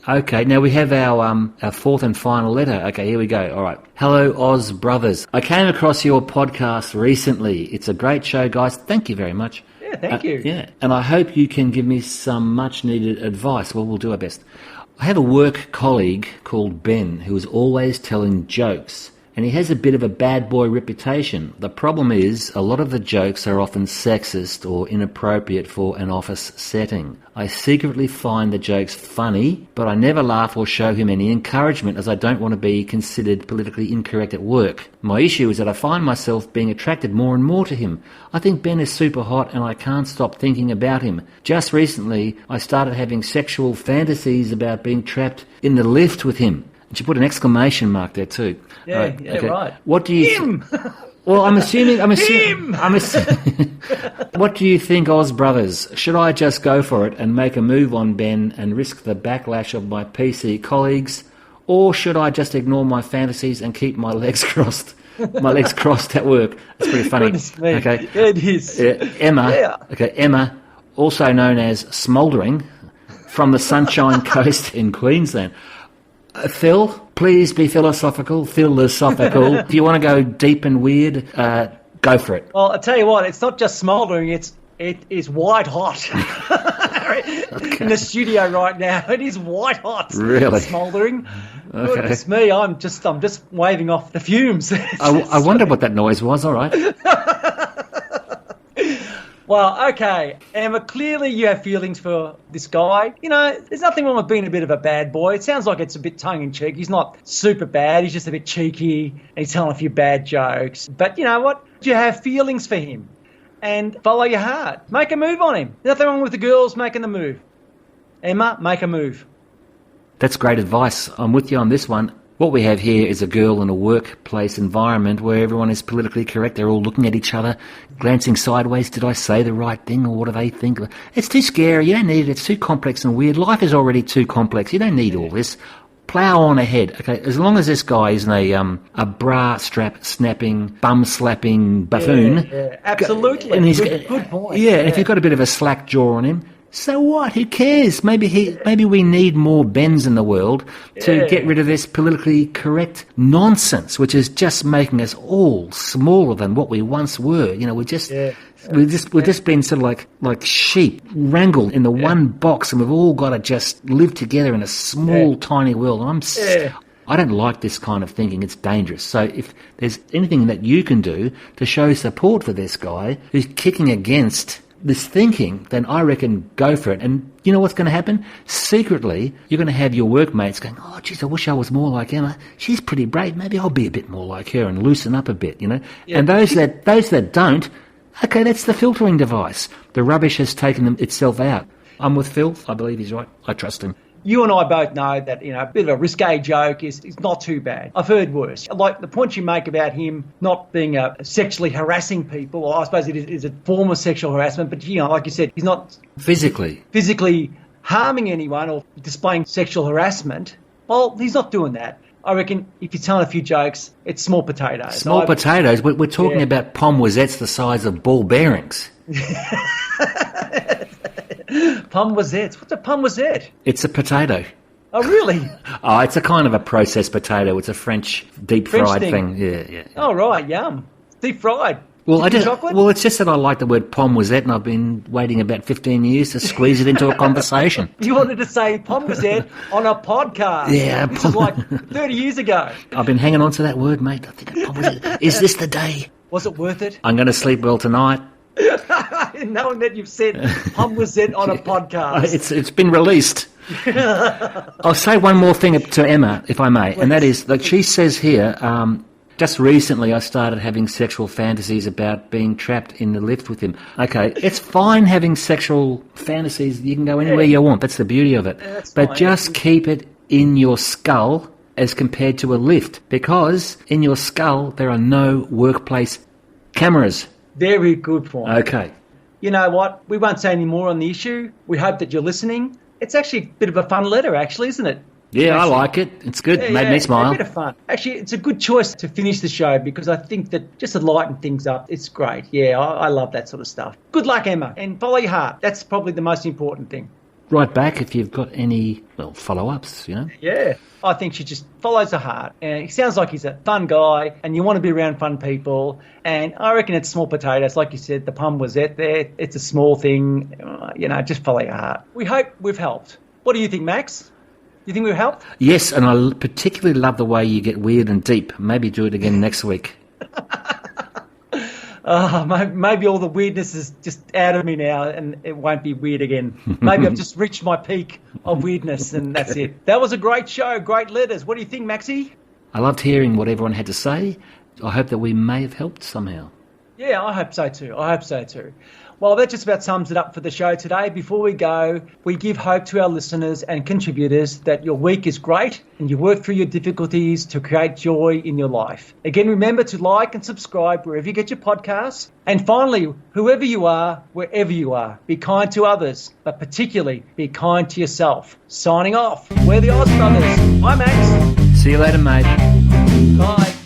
Okay, now we have our fourth and final letter. Okay, here we go. All right. Hello, Oz Brothers. I came across your podcast recently. It's a great show, guys. Thank you very much. Yeah, thank you. Yeah, and I hope you can give me some much-needed advice. Well, we'll do our best. I have a work colleague called Ben who is always telling jokes, and he has a bit of a bad boy reputation. The problem is a lot of the jokes are often sexist or inappropriate for an office setting. I secretly find the jokes funny, but I never laugh or show him any encouragement as I don't want to be considered politically incorrect at work. My issue is that I find myself being attracted more and more to him. I think Ben is super hot and I can't stop thinking about him. Just recently, I started having sexual fantasies about being trapped in the lift with him. And she put an exclamation mark there too. Yeah, right. What do you... Well, I'm assuming... What do you think, Oz Brothers? Should I just go for it and make a move on Ben and risk the backlash of my PC colleagues? Or should I just ignore my fantasies and keep my legs crossed? My legs crossed at work. It's pretty funny. Okay. It is. Emma. Yeah. Okay, Emma, also known as Smouldering, from the Sunshine Coast in Queensland. Phil, please be philosophical. Philosophical. Do you want to go deep and weird? Go for it. Well, I tell you what, it's not just smouldering; it is white hot. In the studio right now, it is white hot. Really? Smouldering. Okay. Goodness me, I'm just waving off the fumes. I wonder what that noise was. All right. Well, okay, Emma, clearly you have feelings for this guy. You know, there's nothing wrong with being a bit of a bad boy. It sounds like it's a bit tongue-in-cheek. He's not super bad. He's just a bit cheeky and he's telling a few bad jokes. But you know what? You have feelings for him and follow your heart. Make a move on him. Nothing wrong with the girls making the move. Emma, make a move. That's great advice. I'm with you on this one. What we have here is a girl in a workplace environment where everyone is politically correct. They're all looking at each other, glancing sideways. Did I say the right thing or what do they think? It's too scary. You don't need it. It's too complex and weird. Life is already too complex. You don't need all this. Plough on ahead. Okay, as long as this guy isn't a bra strap snapping, bum slapping buffoon. Yeah, absolutely. And he's good point. Yeah, and if you've got a bit of a slack jaw on him, so what? Who cares? Maybe we need more Bens in the world to get rid of this politically correct nonsense, which is just making us all smaller than what we once were. You know, we've just been sort of like sheep wrangled in the one box, and we've all got to just live together in a small, tiny world. I don't like this kind of thinking. It's dangerous. So if there's anything that you can do to show support for this guy who's kicking against this thinking, then I reckon go for it. And you know what's going to happen? Secretly, you're going to have your workmates going, oh, geez, I wish I was more like Emma. She's pretty brave. Maybe I'll be a bit more like her and loosen up a bit, you know? Yeah. And those that don't, okay, that's the filtering device. The rubbish has taken itself out. I'm with Phil. I believe he's right. I trust him. You and I both know that, you know, a bit of a risque joke is not too bad. I've heard worse. Like the point you make about him not being sexually harassing people, well, I suppose it is a form of sexual harassment, but, you know, like you said, he's not physically harming anyone or displaying sexual harassment. Well, he's not doing that. I reckon if you're telling a few jokes, it's small potatoes. Small potatoes? We're talking about pommes the size of ball bearings. Pommes. What's a pomme? It's a potato. Oh, really? Oh, it's a kind of a processed potato. It's a French deep-fried thing. Yeah. Oh, right, yum. Deep-fried. Well, it's just that I like the word pommesette, and I've been waiting about 15 years to squeeze it into a conversation. You wanted to say pommesette on a podcast. Yeah. This is like 30 years ago. I've been hanging on to that word, mate. I think pommesette. Is this the day? Was it worth it? I'm going to sleep well tonight. Knowing that you've said pommesette on a podcast. It's been released. I'll say one more thing to Emma, if I may, and that is, like she says here, just recently I started having sexual fantasies about being trapped in the lift with him. Okay, it's fine having sexual fantasies. You can go anywhere you want. That's the beauty of it. But fine. Just keep it in your skull as compared to a lift, because in your skull there are no workplace cameras. Very good point. Okay. You know what? We won't say any more on the issue. We hope that you're listening. It's actually a bit of a fun letter, actually, isn't it? Yeah, I like it. It's good. Made me smile. A bit of fun. Actually, it's a good choice to finish the show because I think that just to lighten things up, it's great. Yeah, I love that sort of stuff. Good luck, Emma, and follow your heart. That's probably the most important thing. write back if you've got any, well, follow-ups, you know. Yeah, I think she just follows her heart. And it sounds like he's a fun guy and you want to be around fun people. And I reckon it's small potatoes. Like you said, the pun was there. It's a small thing. You know, just follow your heart. We hope we've helped. What do you think, Max? You think we've helped? Yes, and I particularly love the way you get weird and deep. Maybe do it again next week. Maybe all the weirdness is just out of me now and it won't be weird again. Maybe I've just reached my peak of weirdness and that's it. That was a great show, great letters. What do you think, Maxie? I loved hearing what everyone had to say. I hope that we may have helped somehow. Yeah, I hope so too. Well, that just about sums it up for the show today. Before we go, we give hope to our listeners and contributors that your week is great and you work through your difficulties to create joy in your life. Again, remember to like and subscribe wherever you get your podcasts. And finally, whoever you are, wherever you are, be kind to others, but particularly be kind to yourself. Signing off, we're the Oz Brothers. Bye, Max. See you later, mate. Bye.